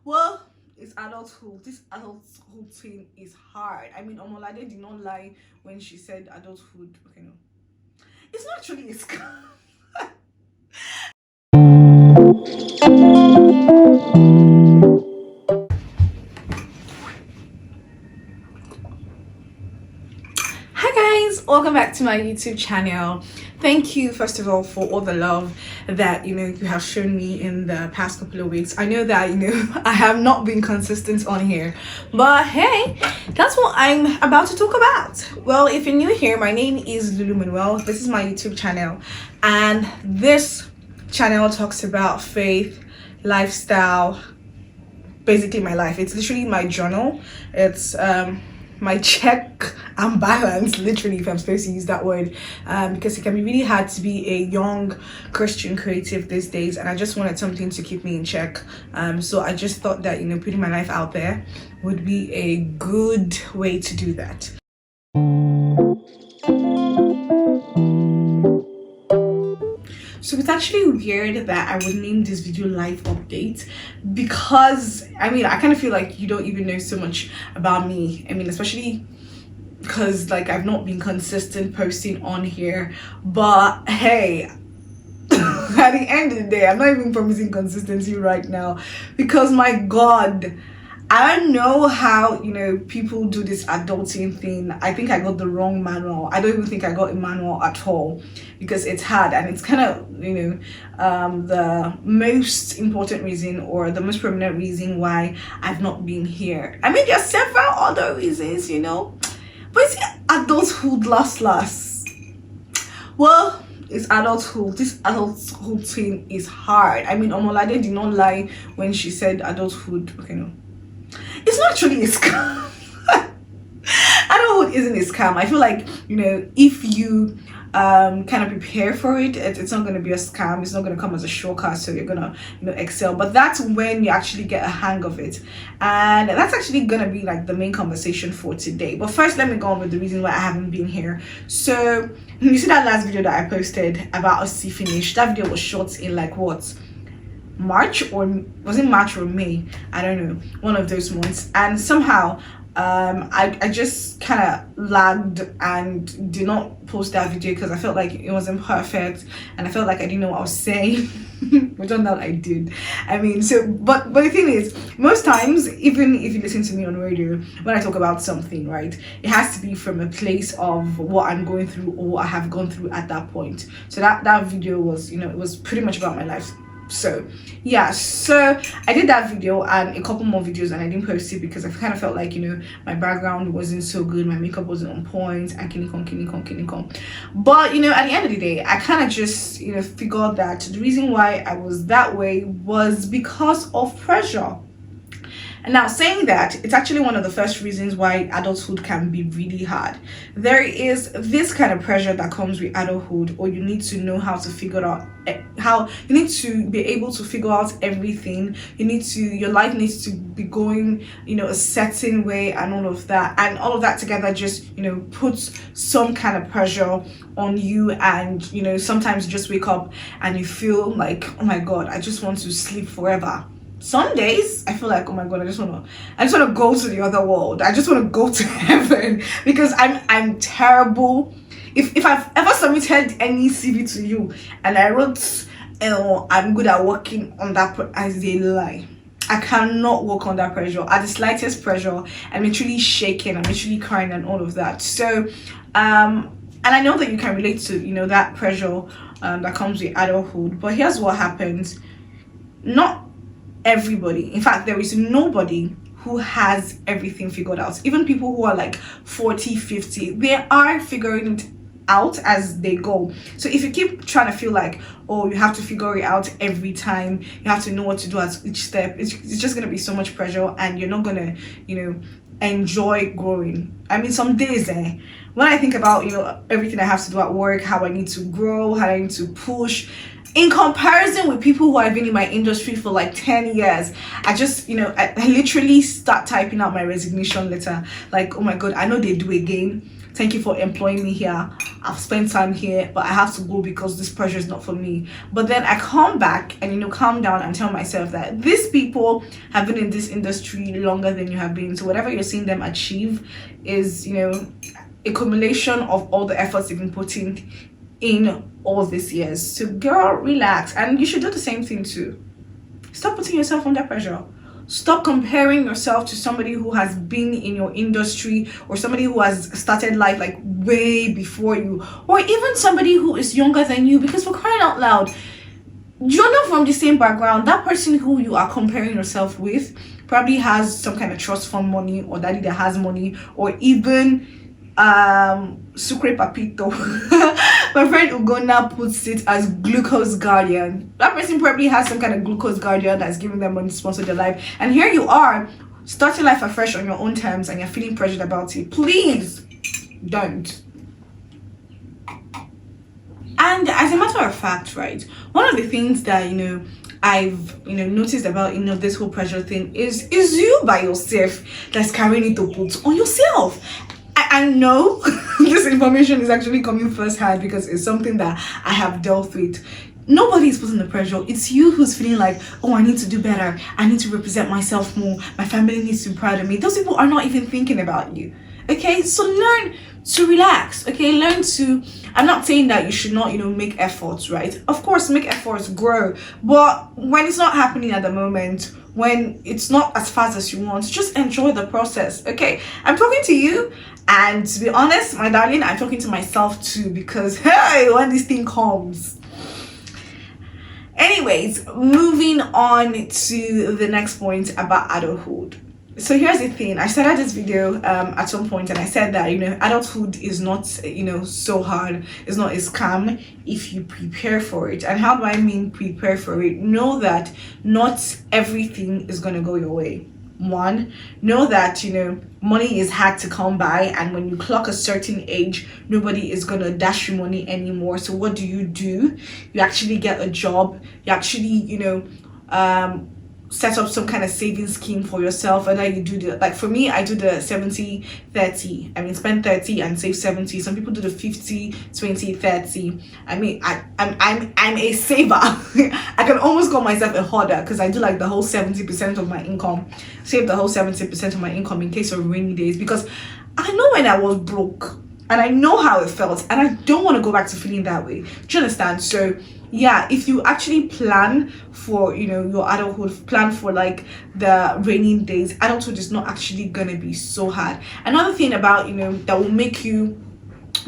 Well, it's adulthood. This adulthood thing is hard. I mean, Omolade did not lie when she said adulthood. Okay, no, it's not actually a scam. Hi guys, welcome back to my YouTube channel. Thank you first of all for all the love that you have shown me in the past couple of weeks. I know that I have not been consistent on here, but hey, that's what I'm about to talk about. Well, if you're new here, my name is Lulu. This is my YouTube channel, and this channel talks about faith, lifestyle, basically my life. It's literally my journal. It's my check and balance, literally, if I'm supposed to use that word, because it can be really hard to be a young Christian creative these days, and I just wanted something to keep me in check. So I just thought that putting my life out there would be a good way to do that. So it's actually weird that I would name this video life update, because I kind of feel like you don't even know so much about me. Especially because I've not been consistent posting on here, but hey, at the end of the day, I'm not even promising consistency right now, because my god, I don't know how people do this adulting thing. I think I got the wrong manual. I don't even think I got a manual at all, because it's hard, and it's kind of the most important reason, or the most prominent reason why I've not been here. There are several other reasons, but it's adulthood last. Well, it's adulthood. This adulthood thing is hard. Omolade did not lie when she said adulthood. Okay, no, it's not actually a scam. Adulthood isn't a scam. I feel like if you kind of prepare for it, it's not going to be a scam. It's not going to come as a shortcut, so you're gonna excel. But that's when you actually get a hang of it, and that's actually going to be the main conversation for today. But first, let me go on with the reason why I haven't been here. So you see that last video that I posted about us see finish? That video was shot in what, March, or was it March or May? I don't know, one of those months. And somehow I just kind of lagged and did not post that video because I felt like it wasn't perfect, and I felt like I didn't know what I was saying. Which on that I did. But the thing is, most times, even if you listen to me on radio, when I talk about something, right, it has to be from a place of what I'm going through or what I have gone through at that point. So that video was, it was pretty much about my life. So yeah, so I did that video and a couple more videos, and I didn't post it because I kind of felt like my background wasn't so good, my makeup wasn't on point, and kinikon. But at the end of the day, I kind of just figured that the reason why I was that way was because of pressure. And now, saying that, it's actually one of the first reasons why adulthood can be really hard. There is this kind of pressure that comes with adulthood, or you need to know how to figure out how you need to be able to figure out everything. Your life needs to be going a certain way, and all of that together just puts some kind of pressure on you. And sometimes you just wake up and you feel like, oh my god, I just want to sleep forever. Some days I feel like, oh my god, I just want to go to the other world. I just want to go to heaven, because I'm terrible. If I've ever submitted any CV to you and I wrote I'm good at working on that, as a lie. I cannot work under pressure. At the slightest pressure, I'm literally shaking, I'm literally crying, and all of that. So and I know that you can relate to that pressure that comes with adulthood. But here's what happens: not everybody, in fact, there is nobody who has everything figured out. Even people who are 40, 50, they are figuring it out as they go. So if you keep trying to feel like, oh, you have to figure it out every time, you have to know what to do at each step, it's just going to be so much pressure, and you're not going to enjoy growing. Some days when I think about everything I have to do at work, how I need to grow, how I need to push, in comparison with people who have been in my industry for 10 years, I just I literally start typing out my resignation letter, oh my god, I know they do again. thank you for employing me here, I've spent time here, but I have to go because this pressure is not for me. But then I come back and, you know, calm down and tell myself that these people have been in this industry longer than you have been, so whatever you're seeing them achieve is, you know, accumulation of all the efforts you've been putting in all these years. So girl, relax, and you should do the same thing too. Stop putting yourself under pressure. Stop comparing yourself to somebody who has been in your industry, or somebody who has started life like way before you, or even somebody who is younger than you, because for crying out loud, you're not from the same background. That person who you are comparing yourself with probably has some kind of trust fund money, or daddy that has money, or even sucre papito. My friend Ugona puts it as glucose guardian. That person probably has some kind of glucose guardian that's giving them money to sponsor their life, and here you are starting life afresh on your own terms, and you're feeling pressured about it. Please don't. And as a matter of fact, right, one of the things that, you know, I've, you know, noticed about, you know, this whole pressure thing is you by yourself that's carrying it to put on yourself. I know this information is actually coming firsthand because it's something that I have dealt with. Nobody is putting the pressure. It's you who's feeling like, oh, I need to do better. I need to represent myself more. My family needs to be proud of me. Those people are not even thinking about you. Okay, so learn to relax. Okay, learn to, I'm not saying that you should not, you know, make efforts, right? Of course, make efforts, grow. But when it's not happening at the moment, when it's not as fast as you want, just enjoy the process. Okay, I'm talking to you, and to be honest, my darling, I'm talking to myself too, because hey, when this thing comes. Anyways, moving on to the next point about adulthood. So here's the thing, I started this video at some point, and I said that, you know, adulthood is not, you know, so hard. It's not as calm if you prepare for it. And how do I mean prepare for it? Know that not everything is going to go your way. One, know that, you know, money is hard to come by, and when you clock a certain age, nobody is going to dash you money anymore. So what do? You actually get a job. You actually, you know, set up some kind of saving scheme for yourself, and then you do the, like for me, I do the 70-30. I mean, spend 30 and save 70. Some people do the 50-20-30. I mean, I'm a saver. I can almost call myself a hoarder, because I do like the whole 70% of my income, save the whole 70% of my income in case of rainy days, because I know when I was broke, and I know how it felt, and I don't want to go back to feeling that way. Do you understand? So yeah, if you actually plan for, you know, your adulthood, plan for like the raining days, adulthood is not actually gonna be so hard. Another thing about, you know, that will make you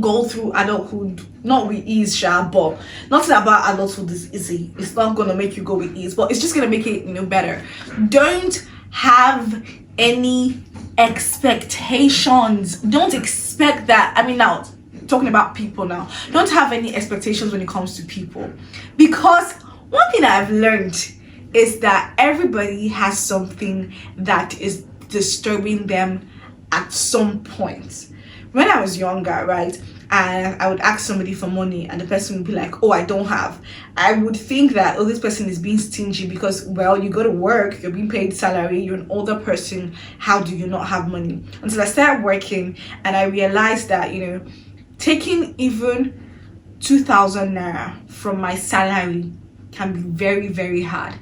go through adulthood, not with ease, but nothing about adulthood is easy. It's not gonna make you go with ease, but it's just gonna make it, you know, better. Don't have any expectations. Don't expect that. I mean, now talking about people now, don't have any expectations when it comes to people, because one thing I've learned is that everybody has something that is disturbing them at some point. When I was younger, right, and I would ask somebody for money, and the person would be like, oh, I don't have, I would think that, oh, this person is being stingy because, well, you go to work, you're being paid salary, you're an older person, how do you not have money? Until I started working and I realized that, you know, taking even 2,000 naira from my salary can be very, very hard.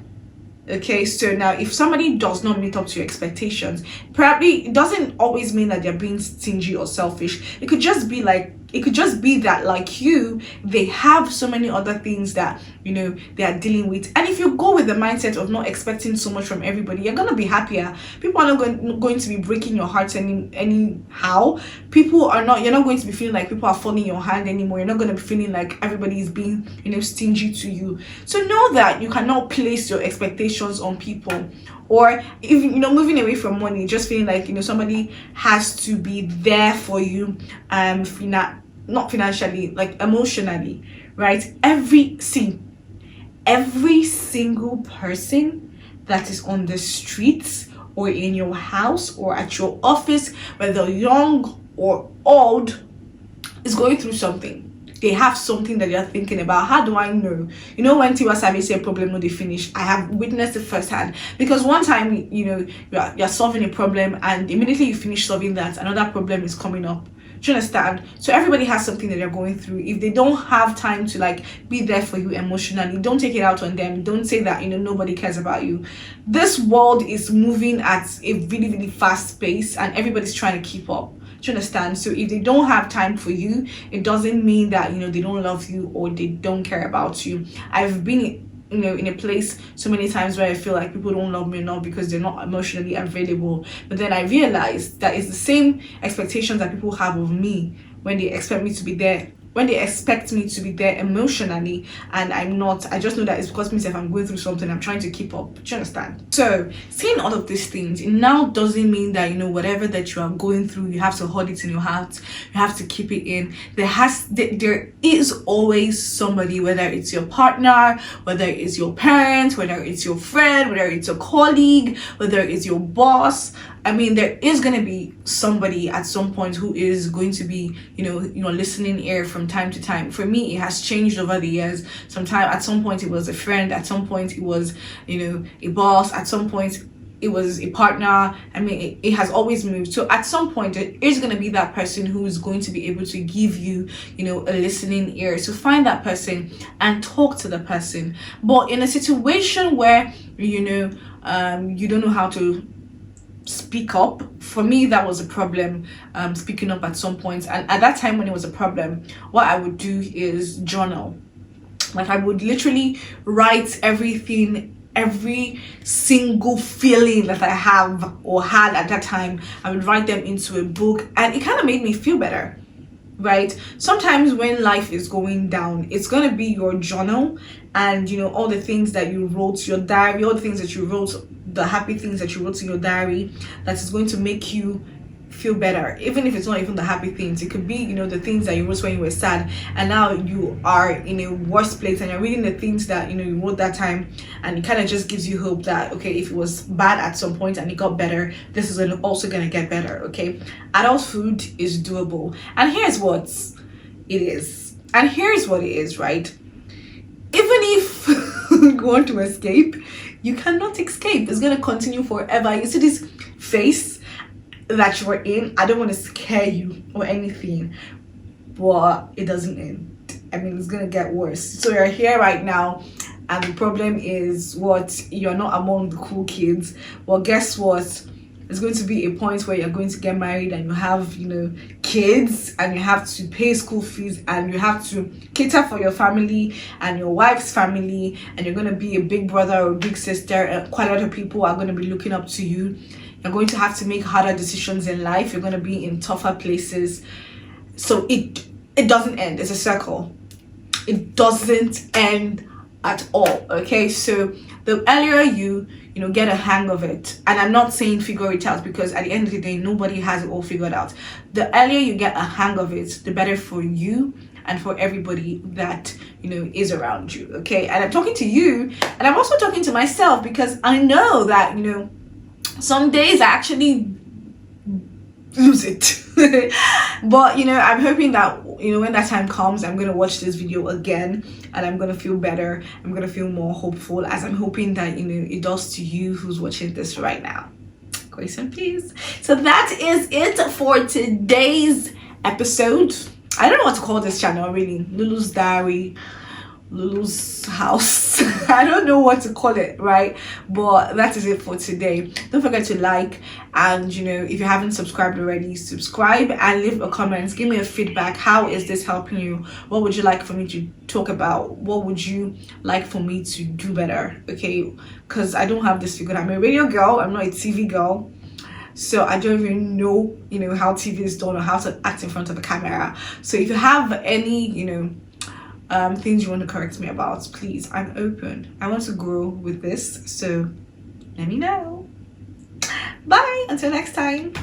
Okay, so now if somebody does not meet up to your expectations, probably it doesn't always mean that they're being stingy or selfish. It could just be like, it could just be that, like you, they have so many other things that, you know, they are dealing with. And if you go with the mindset of not expecting so much from everybody, you're gonna be happier. People are not going to be breaking your heart anyhow. People are not, you're not going to be feeling like people are falling your hand anymore. You're not going to be feeling like everybody is being, you know, stingy to you. So know that you cannot place your expectations on people, or even, you know, moving away from money, just feeling like, you know, somebody has to be there for you, not financially, like emotionally, right? Every single person that is on the streets or in your house or at your office, whether young or old, is going through something. They have something that they're thinking about. How do I know? You know, when Tiwa Sabi say problem no they finish, I have witnessed it firsthand. Because one time, you know, you're solving a problem, and immediately you finish solving that, another problem is coming up. Do you understand? So everybody has something that they're going through. If they don't have time to like be there for you emotionally, don't take it out on them. Don't say that, you know, nobody cares about you. This world is moving at a really, really fast pace and everybody's trying to keep up. Do you understand? So if they don't have time for you, it doesn't mean that, you know, they don't love you or they don't care about you. I've been, you know, in a place so many times where I feel like people don't love me enough because they're not emotionally available. But then I realized that it's the same expectations that people have of me when they expect me to be there, emotionally, and I'm not. I just know that it's because myself, I'm going through something, I'm trying to keep up. Do you understand? So saying all of these things, it now doesn't mean that, you know, whatever that you are going through, you have to hold it in your heart, you have to keep it in. There is always somebody, whether it's your partner, whether it's your parent, whether it's your friend, whether it's a colleague, whether it's your boss. I mean, there is going to be somebody at some point who is going to be, you know, listening ear from time to time. For me, it has changed over the years. At some point it was a friend, at some point it was, you know, a boss, at some point it was a partner. I mean, it has always moved. So at some point there is going to be that person who is going to be able to give you, you know, a listening ear. So find that person and talk to the person. But in a situation where, you know, you don't know how to speak up, for me that was a problem, speaking up at some point. And at that time when it was a problem, what I would do is journal. Like I would literally write everything, every single feeling that I have or had at that time. I would write them into a book, and it kind of made me feel better, right? Sometimes when life is going down, it's going to be your journal and, you know, all the things that you wrote, your diary, all the things that you wrote, the happy things that you wrote in your diary, that is going to make you feel better. Even if it's not even the happy things, it could be, you know, the things that you wrote when you were sad and now you are in a worse place and you're reading the things that, you know, you wrote that time, and it kind of just gives you hope that, okay, if it was bad at some point and it got better, this is also going to get better. Okay, adulthood is doable, and here's what it is, right? Even if you want to escape, you cannot escape. It's going to continue forever. You see this face that you are in, I don't want to scare you or anything, but it doesn't end. I mean, it's going to get worse. So you're here right now, and the problem is what? You're not among the cool kids. Well, guess what? It's going to be a point where you're going to get married and you have, you know, kids, and you have to pay school fees, and you have to cater for your family and your wife's family, and you're going to be a big brother or a big sister, and quite a lot of people are going to be looking up to you. You're going to have to make harder decisions in life. You're going to be in tougher places. So it doesn't end. It's a circle. It doesn't end at all. Okay, so the earlier you get a hang of it, and I'm not saying figure it out, because at the end of the day nobody has it all figured out. The earlier you get a hang of it, the better for you and for everybody that is around you. Okay, and I'm talking to you, and I'm also talking to myself, because I know that some days I actually lose it. But I'm hoping that when that time comes, I'm gonna watch this video again and I'm gonna feel better. I'm gonna feel more hopeful, as I'm hoping that it does to you who's watching this right now. Grace and peace. So that is it for today's episode. I don't know what to call this channel, really. Lulu's diary, Lulu's house. I don't know what to call it, right? But that is it for today. Don't forget to like, and if you haven't subscribed already, subscribe and leave a comment. Give me a feedback. How is this helping you? What would you like for me to talk about? What would you like for me to do better? Okay, because I don't have this figured out. I'm a radio girl, I'm not a TV girl. So I don't even know how TV is done or how to act in front of a camera. So if you have any things you want to correct me about, please, I'm open. I want to grow with this, so let me know. Bye, until next time.